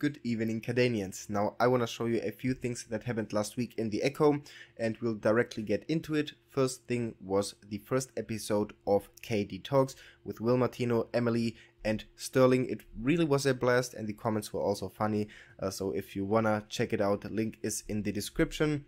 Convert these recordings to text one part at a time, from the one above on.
Good evening, Kadenians. Now I want to show you a few things that happened last week in the Echo, and we'll directly get into it. First thing was the first episode of KDTalks with Will Martino, Emily and Sterling. It really was a blast and the comments were also funny, so if you wanna check it out, the link is in the description.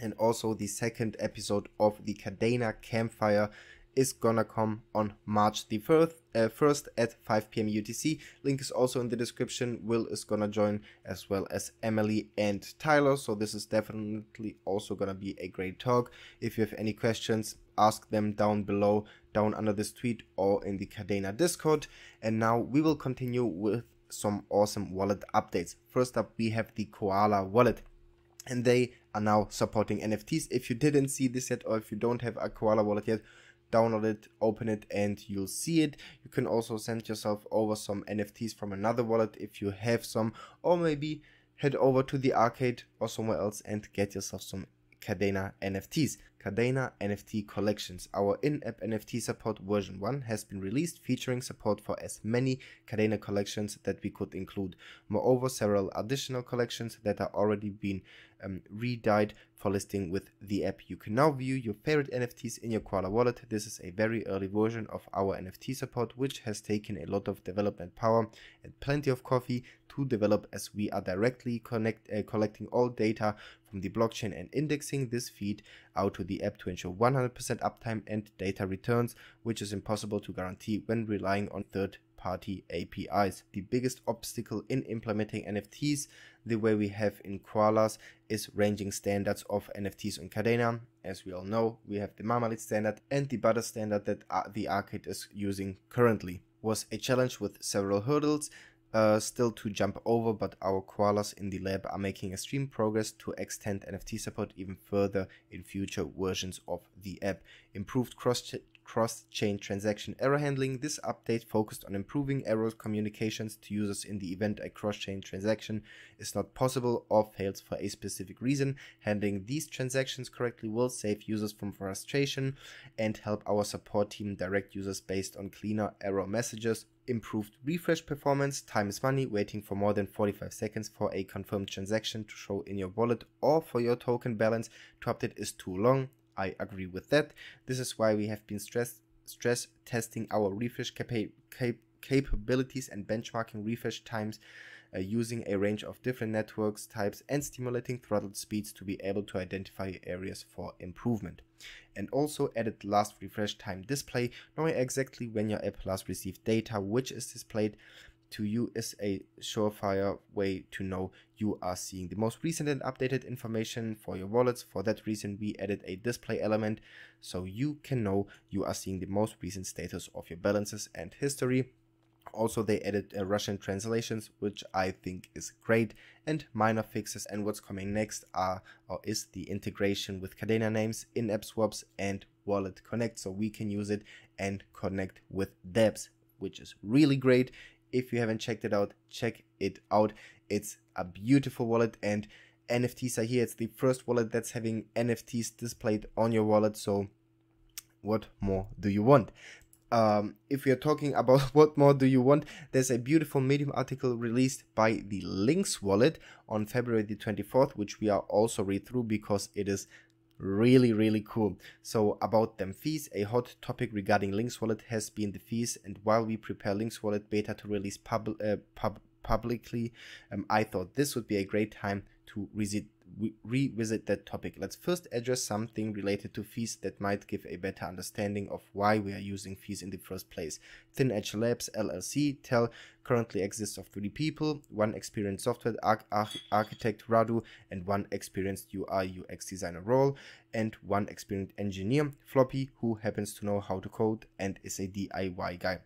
And also the second episode of the Kadena Campfire is gonna come on March the 1st at 5 PM UTC. Link is also in the description. Will is gonna join as well as Emily and Tyler, so this is definitely also gonna be a great talk. If you have any questions, ask them down below, down under this tweet or in the Kadena Discord. And now we will continue with some awesome wallet updates. First up, we have the Koala Wallet, and they are now supporting NFTs. If you didn't see this yet, or if you don't have a Koala Wallet yet, download it, open it, and you'll see it. You can also send yourself over some NFTs from another wallet if you have some, or maybe head over to the arcade or somewhere else and get yourself some Kadena NFTs. Kadena NFT Collections, our in-app NFT support version 1 has been released, featuring support for as many Kadena collections that we could include. Moreover, several additional collections that are already been re-dyed for listing with the app. You can now view your favorite NFTs in your Koala Wallet. This is a very early version of our NFT support, which has taken a lot of development power and plenty of coffee to develop, as we are directly collecting all data from the blockchain and indexing this feed out to the app to ensure 100% uptime and data returns, which is impossible to guarantee when relying on third-party APIs. The biggest obstacle in implementing NFTs the way we have in Koalas is ranging standards of NFTs on Kadena. As we all know, we have the Marmalade standard and the Butter standard that the arcade is using currently. Was a challenge with several hurdles still to jump over, but our koalas in the lab are making extreme progress to extend NFT support even further in future versions of the app. Improved cross-chain transaction error handling. This update focused on improving error communications to users in the event a cross-chain transaction is not possible or fails for a specific reason. Handling these transactions correctly will save users from frustration and help our support team direct users based on cleaner error messages. Improved refresh performance. Time is money. Waiting for more than 45 seconds for a confirmed transaction to show in your wallet or for your token balance to update is too long. I agree with that. This is why we have been stress testing our refresh capabilities and benchmarking refresh times using a range of different networks types and stimulating throttle speeds to be able to identify areas for improvement. And also added last refresh time display. Knowing exactly when your app last received data which is displayed to you is a surefire way to know you are seeing the most recent and updated information for your wallets. For that reason, we added a display element so you can know you are seeing the most recent status of your balances and history. Also, they added Russian translations, which I think is great, and minor fixes. And what's coming next is the integration with Kadena names, in-app swaps, and Wallet Connect, so we can use it and connect with dApps, which is really great. If you haven't checked it out, check it out. It's a beautiful wallet and NFTs are here. It's the first wallet that's having NFTs displayed on your wallet, so what more do you want? If we are talking about what more do you want, there's a beautiful Medium article released by the Linx Wallet on February the 24th, which we are also read through because it is really cool. So about them fees, a hot topic regarding Linx Wallet has been the fees, and while we prepare Linx Wallet beta to release publicly, I thought this would be a great time to revisit that topic. Let's first address something related to fees that might give a better understanding of why we are using fees in the first place. Thin Edge Labs LLC currently exists of 3 people, 1 experienced software architect Radu, and 1 experienced UI UX designer Roll, and 1 experienced engineer Floppy, who happens to know how to code and is a DIY guy.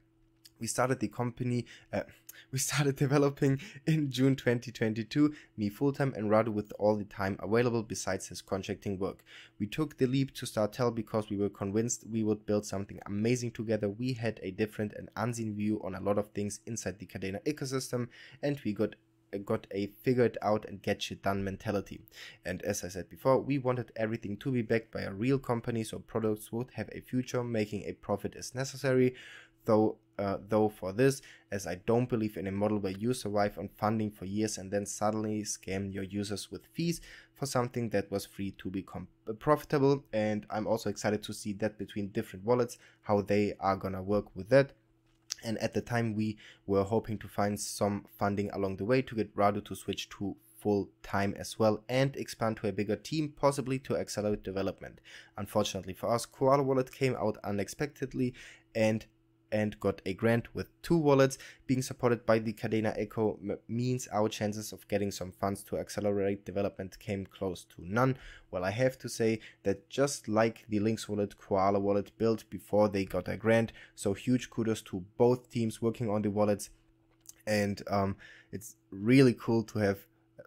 We started the company, we started developing in June 2022, me full-time and Radu with all the time available besides his contracting work. We took the leap to start Tell because we were convinced we would build something amazing together. We had a different and unseen view on a lot of things inside the Kadena ecosystem, and we got a figure it out and get shit done mentality. And as I said before, we wanted everything to be backed by a real company so products would have a future. Making a profit is necessary, though though for this, as I don't believe in a model where you survive on funding for years and then suddenly scam your users with fees for something that was free to become profitable. And I'm also excited to see that between different wallets, how they are gonna work with that. And at the time we were hoping to find some funding along the way to get Rado to switch to full time as well and expand to a bigger team, possibly to accelerate development. Unfortunately for us, Koala Wallet came out unexpectedly and got a grant with 2 wallets. Being supported by the Kadena Echo means our chances of getting some funds to accelerate development came close to none. Well, I have to say that just like the Linx Wallet, Koala Wallet built before they got a grant, so huge kudos to both teams working on the wallets. And it's really cool to have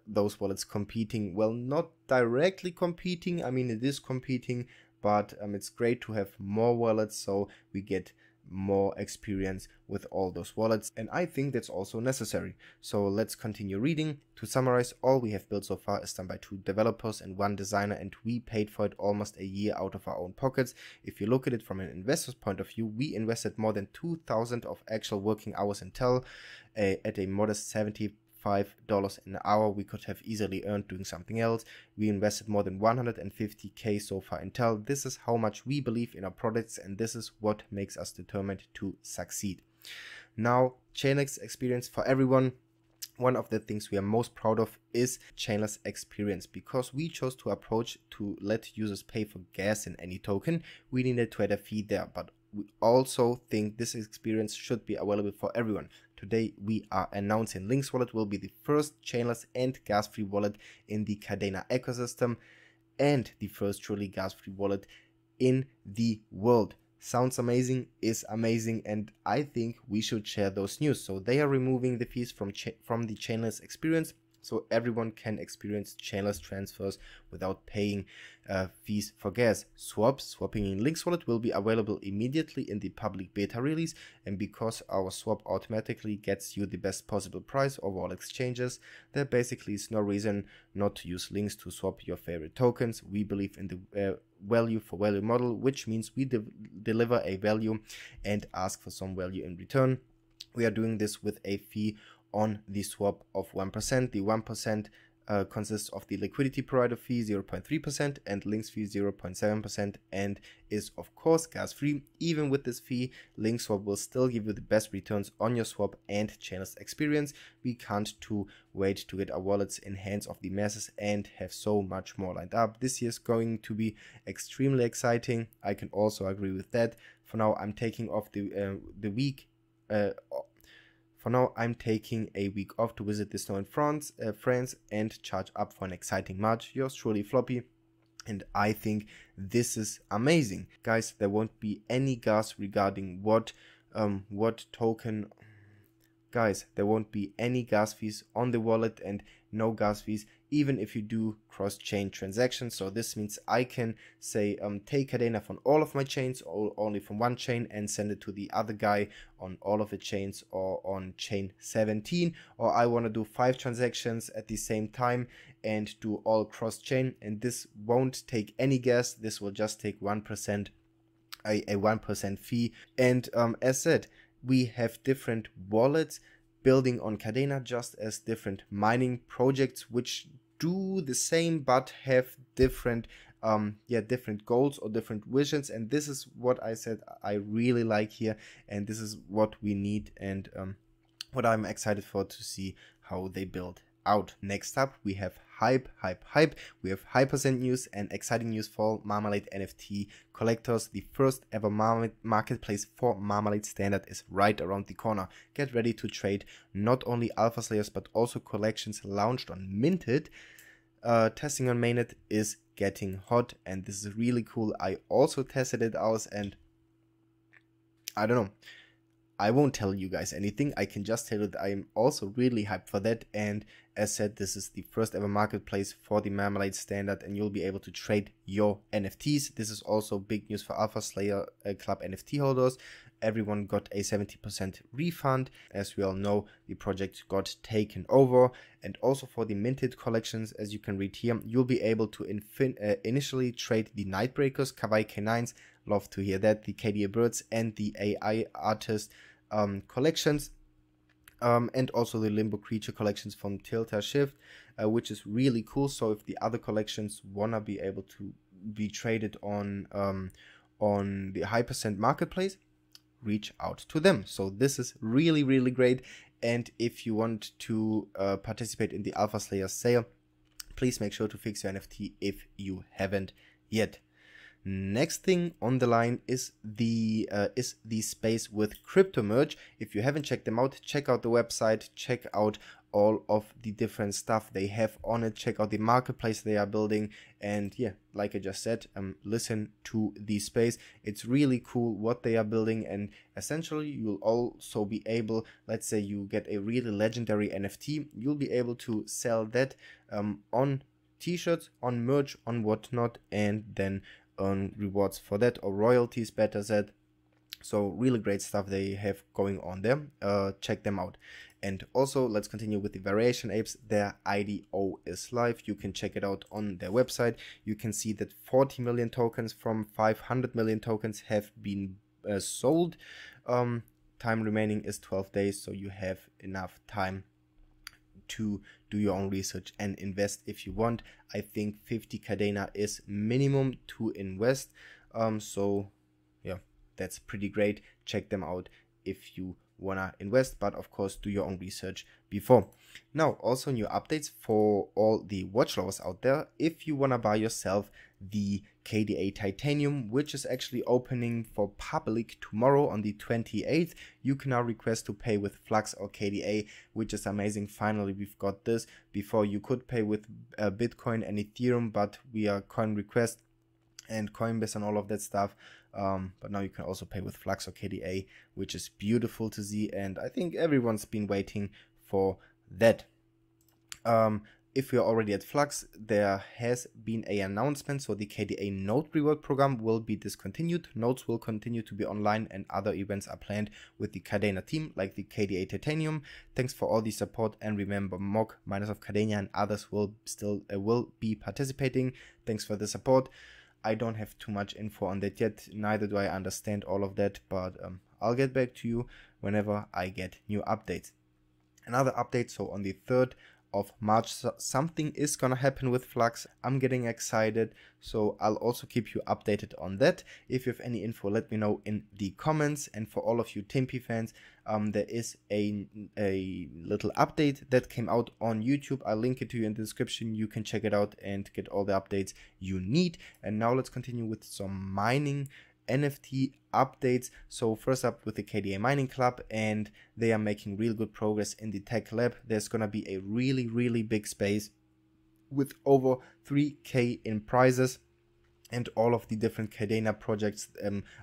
those wallets competing. Well, not directly competing, I mean it is competing, but it's great to have more wallets so we get more experience with all those wallets, and I think that's also necessary. So let's continue reading. To summarize, all we have built so far is done by 2 developers and 1 designer, and we paid for it almost a year out of our own pockets. If you look at it from an investor's point of view, we invested more than 2,000 of actual working hours in Intel at a modest $75 an hour we could have easily earned doing something else. We invested more than 150k so far in Intel. This is how much we believe in our products, and this is what makes us determined to succeed. Now, chainless experience for everyone. One of the things we are most proud of is chainless experience. Because we chose to approach to let users pay for gas in any token, we needed to add a fee there, but we also think this experience should be available for everyone. Today we are announcing Linx Wallet will be the first chainless and gas-free wallet in the Kadena ecosystem and the first truly gas-free wallet in the world. Sounds amazing, is amazing, and I think we should share those news. So they are removing the fees from the chainless experience, so everyone can experience chainless transfers without paying fees for gas. Swapping in Linx Wallet will be available immediately in the public beta release, and because our swap automatically gets you the best possible price over all exchanges, there basically is no reason not to use Linx to swap your favorite tokens. We believe in the value for value model, which means we deliver a value and ask for some value in return. We are doing this with a fee on the swap of 1%. The 1% consists of the liquidity provider fee 0.3% and Linx fee 0.7%, and is of course gas free. Even with this fee, Linx Swap will still give you the best returns on your swap and chainless experience. We can't wait to get our wallets in hands of the masses and have so much more lined up. This year is going to be extremely exciting. I can also agree with that. For now, I'm taking off the week. For now, I'm taking a week off to visit the snow in France and charge up for an exciting March. Yours truly, Floppy, and I think this is amazing. Guys, there won't be any gas regarding what token. Guys, there won't be any gas fees on the wallet and no gas fees even if you do cross-chain transactions. So this means I can say take Kadena from all of my chains or only from one chain and send it to the other guy on all of the chains or on chain 17, or I want to do 5 transactions at the same time and do all cross-chain, and this won't take any gas. This will just take 1%, a 1% fee. And as said, we have different wallets building on Kadena, just as different mining projects which do the same but have different different goals or different visions. And this is what I said I really like here, and this is what we need, and what I'm excited for to see how they build out. Next up, we have hype. We have Hypercent news and exciting news for Marmalade NFT collectors. The first ever marketplace for Marmalade standard is right around the corner. Get ready to trade not only alpha slayers but also collections launched on Minted. Testing on mainnet is getting hot, and this is really cool. I also tested it out, and I don't know, I won't tell you guys anything. I can just tell you that I am also really hyped for that. And as said, this is the first ever marketplace for the Marmalade standard, and you'll be able to trade your NFTs. This is also big news for Alpha Slayer Club NFT holders. Everyone got a 70% refund. As we all know, the project got taken over. And also for the minted collections, as you can read here, you'll be able to initially trade the Nightbreakers, Kawaii K9s, love to hear that, the KDA Birds, and the AI artist collections. And also the Limbo Creature collections from Tilta Shift, which is really cool. So if the other collections wanna be able to be traded on the Hypercent marketplace, reach out to them. So this is really, really great. And if you want to participate in the Alpha Slayer sale, please make sure to fix your NFT if you haven't yet. Next thing on the line is the space with crypto merge. If you haven't checked them out, check out the website, check out all of the different stuff they have on it, check out the marketplace they are building, and yeah, like I just said, listen to the space. It's really cool what they are building, and essentially you'll also be able, let's say you get a really legendary NFT, you'll be able to sell that on t-shirts, on merch, on whatnot, and then earn rewards for that, or royalties, better said. So really great stuff they have going on there. Check them out. And also, let's continue with the variation apes. Their IDO is live. You can check it out on their website. You can see that 40 million tokens from 500 million tokens have been sold. Time remaining is 12 days, so you have enough time to do your own research and invest if you want. I think 50 Kadena is minimum to invest. So yeah, that's pretty great. Check them out if you wanna invest, but of course do your own research before. Now, also new updates for all the watch lovers out there. If you wanna buy yourself the KDA Titanium, which is actually opening for public tomorrow on the 28th, you can now request to pay with Flux or KDA, which is amazing. Finally, we've got this. Before you could pay with Bitcoin and Ethereum, but we are coin request and Coinbase and all of that stuff. But now you can also pay with Flux or KDA, which is beautiful to see, and I think everyone's been waiting for that. If you're already at Flux, there has been an announcement, so the KDA Node Reward program will be discontinued. Nodes will continue to be online, and other events are planned with the Kadena team, like the KDA Titanium. Thanks for all the support, and remember, Mok, Miners of Kadena, and others will be participating. Thanks for the support. I don't have too much info on that yet, neither do I understand all of that, but I'll get back to you whenever I get new updates. Another update, so on the 3rd of March, something is gonna happen with Flux. I'm getting excited, so I'll also keep you updated on that. If you have any info, let me know in the comments. And for all of you Timpi fans, there is a little update that came out on YouTube. I'll link it to you in the description. You can check it out and get all the updates you need. And now let's continue with some mining NFT updates. So first up with the KDAMiningClub, and they are making real good progress in the tech lab. There's gonna be a really big space with over 3K in prizes, and all of the different Kadena projects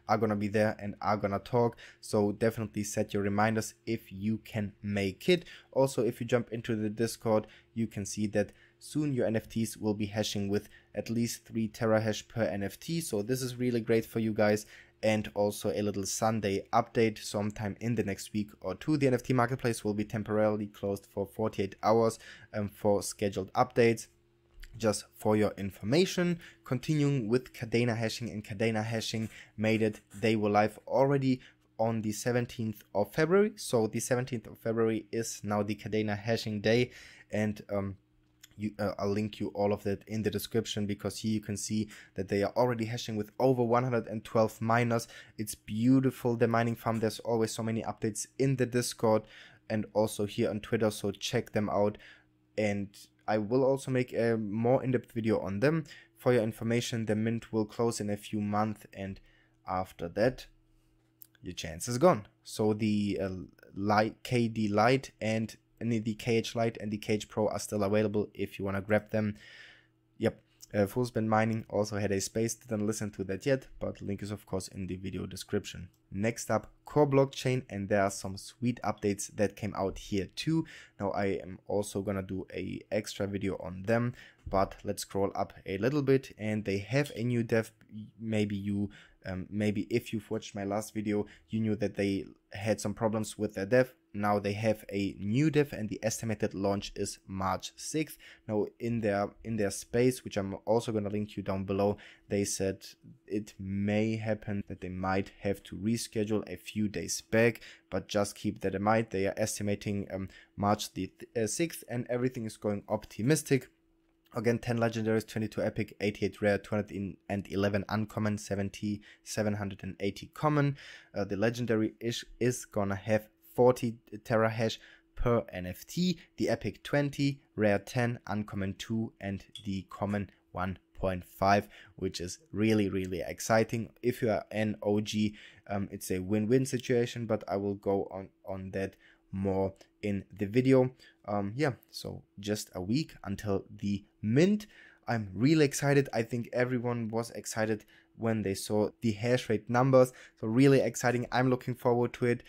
are gonna be there and are gonna talk. So definitely set your reminders if you can make it. Also, if you jump into the Discord, you can see that soon your NFTs will be hashing with at least 3 terahash per NFT. So this is really great for you guys. And also a little Sunday update sometime in the next week or two. The NFT marketplace will be temporarily closed for 48 hours for scheduled updates. Just for your information, continuing with KadenaHashing, and KadenaHashing made it. They were live already on the 17th of February. So the 17th of February is now the KadenaHashing day, and I'll link you all of that in the description, because here you can see that they are already hashing with over 112 miners. It's beautiful, the mining farm. There's always so many updates in the Discord and also here on Twitter, so check them out. And I will also make a more in-depth video on them. For your information, the mint will close in a few months, and after that, your chance is gone. So the KD Lite and the KH Lite and the KH Pro are still available if you want to grab them. Yep. FullSpendMining also had a space. Didn't listen to that yet, but link is of course in the video description. Next up, KorBlockchain, and there are some sweet updates that came out here too. Now I am also gonna do a extra video on them, but let's scroll up a little bit, and they have a new dev. Maybe if you've watched my last video, you knew that they had some problems with their dev. now they have a new dev and the estimated launch is March 6th. Now in their space, which I'm also going to link you down below, they said it may happen that they might have to reschedule a few days back, but just keep that in mind. They are estimating March the 6th, and everything is going optimistic. Again, 10 legendaries, 22 epic, 88 rare, 211 uncommon, 780 common. The legendary is gonna have 40 terahash per NFT, the epic 20, rare 10, uncommon 2, and the common 1.5, which is really exciting. If you are an OG, it's a win-win situation, but I will go on that more in the video. Yeah, so just a week until the mint. I'm really excited. I think everyone was excited when they saw the hash rate numbers, so really exciting. I'm looking forward to it.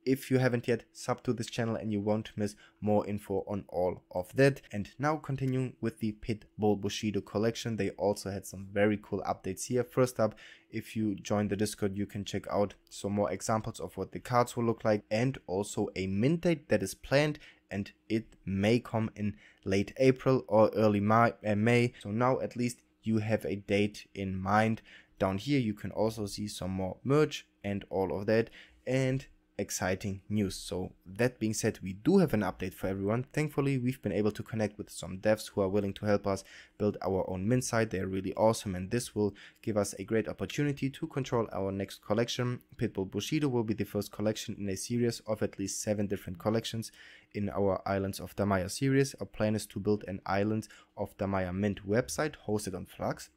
If you haven't yet, sub to this channel and you won't miss more info on all of that. And now continuing with the PitBullBushido collection, they also had some very cool updates here. First up, if you join the Discord, you can check out some more examples of what the cards will look like, and also a mint date that is planned, and it may come in late April or early May. So now at least you have a date in mind. Down here you can also see some more merch and all of that, and exciting news. So that being said, we do have an update for everyone. Thankfully, we've been able to connect with some devs who are willing to help us build our own mint site. They're really awesome, and this will give us a great opportunity to control our next collection. PitBullBushido will be the first collection in a series of at least 7 different collections in our Islands of Damaya series. Our plan is to build an Islands of Damaya mint website hosted on Flux.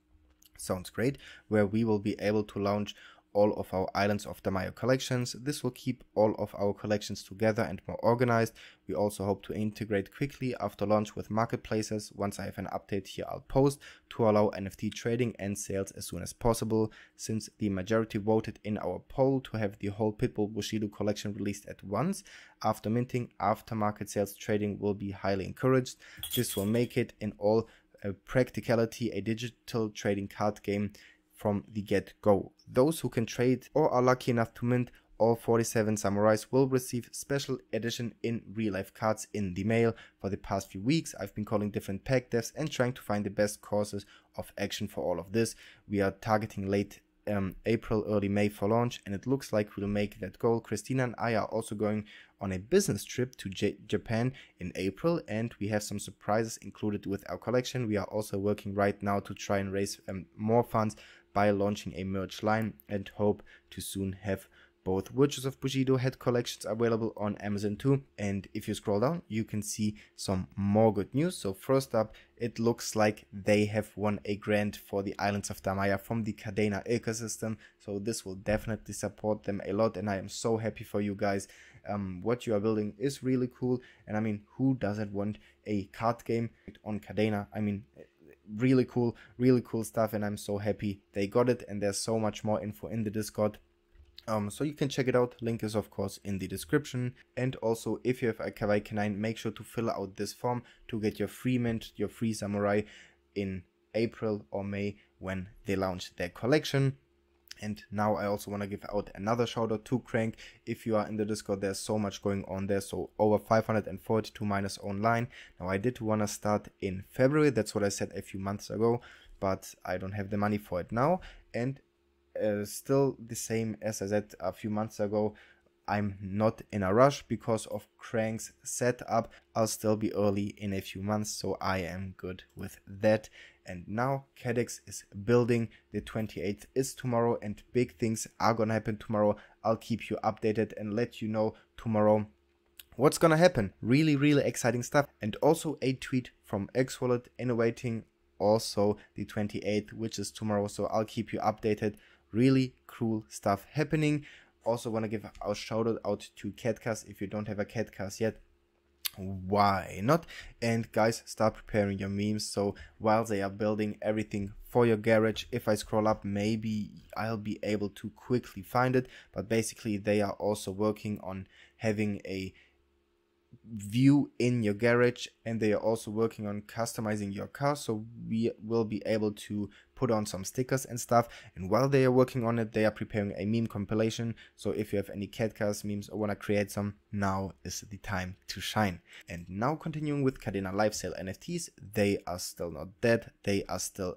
Sounds great, where we will be able to launch all of our Islands of Damaya collections. This will keep all of our collections together and more organized. We also hope to integrate quickly after launch with marketplaces. Once I have an update here, I'll post to allow NFT trading and sales as soon as possible. Since the majority voted in our poll to have the whole PitBullBushido collection released at once after minting, aftermarket sales trading will be highly encouraged. This will make it in all practicality a digital trading card game from the get-go. Those who can trade or are lucky enough to mint all 47 samurais will receive special edition in real-life cards in the mail. For the past few weeks, I've been calling different pack devs and trying to find the best courses of action for all of this. We are targeting late April, early May for launch, and it looks like we'll make that goal. Christina and I are also going on a business trip to Japan in April, and we have some surprises included with our collection. We are also working right now to try and raise more funds by launching a merch line, and hope to soon have both Virtues of Bushido head collections available on Amazon too. And if you scroll down, you can see some more good news. So first up, it looks like they have won a grant for the Islands of Damaya from the Kadena ecosystem. So this will definitely support them a lot, and I am so happy for you guys. What you are building is really cool, and I mean, who doesn't want a card game on Kadena? I mean, really cool stuff, and I'm so happy they got it. And there's so much more info in the Discord, so you can check it out. Link is of course in the description. And also, if you have a Kawaii Canine, make sure to fill out this form to get your free mint, your free samurai in April or May when they launch their collection. And now I also want to give out another shout out to Crankk. If you are in the Discord, there's so much going on there. So over 542 miners online. Now I did want to start in February. That's what I said a few months ago, but I don't have the money for it now. And still the same as I said a few months ago, I'm not in a rush because of Crankk's setup. I'll still be early in a few months, so I am good with that. And now Kaddex is building. The 28th is tomorrow, and big things are gonna happen tomorrow. I'll keep you updated and let you know tomorrow what's gonna happen. Really exciting stuff. And also a tweet from XWallet innovating also the 28th, which is tomorrow, so I'll keep you updated. Really cool stuff happening. Also want to give a shout out to KadCars. If you don't have a KadCars yet, why not? And guys, start preparing your memes. So while they are building everything for your garage, if I scroll up, maybe I'll be able to quickly find it. But basically they are also working on having a view in your garage and they are also working on customizing your car, so we will be able to put on some stickers and stuff. And while they are working on it, they are preparing a meme compilation, so if you have any KadCars memes or want to create some, now is the time to shine. And now continuing with KadenaLifeSale NFTs, they are still not dead, they are still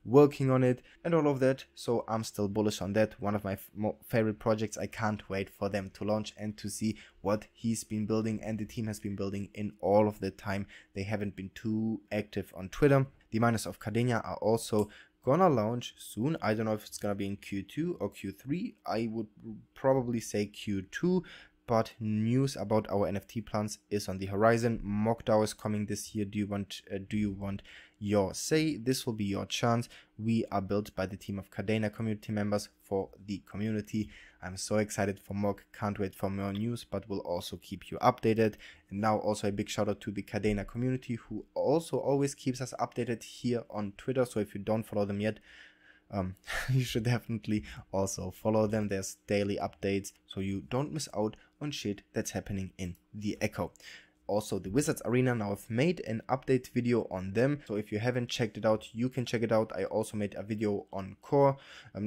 working on it and all of that, so I'm still bullish on that. One of my favorite projects. I can't wait for them to launch and to see what he's been building and the team has been building in all of the time. They haven't been too active on Twitter. The miners of Kadena are also gonna launch soon. I don't know if it's gonna be in Q2 or Q3. I would probably say Q2, but news about our NFT plans is on the horizon. Mok DAO is coming this year. Do you want your say? This will be your chance. We are built by the team of Kadena community members for the community. I'm so excited for Mok, can't wait for more news, but we'll also keep you updated. And now also a big shout out to the Kadena community, who also always keeps us updated here on Twitter. So if you don't follow them yet, you should definitely also follow them. There's daily updates, so you don't miss out on shit that's happening in the Echo. Also, the Wizards Arena, now I've made an update video on them, so if you haven't checked it out, you can check it out. I also made a video on Core.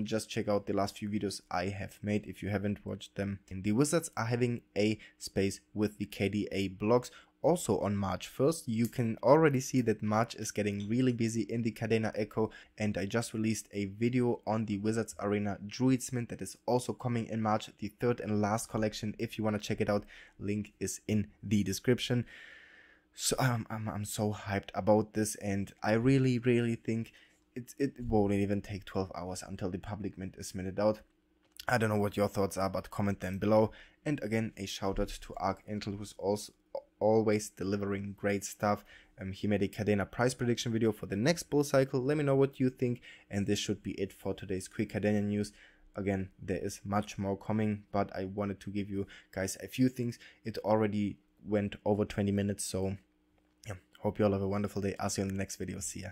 Just check out the last few videos I have made if you haven't watched them. And the Wizards are having a space with the KDA blocks. Also on March 1st, you can already see that March is getting really busy in the Kadena Echo, and I just released a video on the Wizards Arena Druids Mint that is also coming in March, the third and last collection. If you want to check it out, link is in the description. So I'm so hyped about this, and I really think it won't even take 12 hours until the public mint is minted out. I don't know what your thoughts are, but comment them below. And again, a shout out to ArkIntel, who's also always delivering great stuff. He made a Kadena price prediction video for the next bull cycle. Let me know what you think, and this should be it for today's quick Kadena news. Again, there is much more coming, but I wanted to give you guys a few things. It already went over 20 minutes, so yeah, hope you all have a wonderful day. I'll see you in the next video. See ya.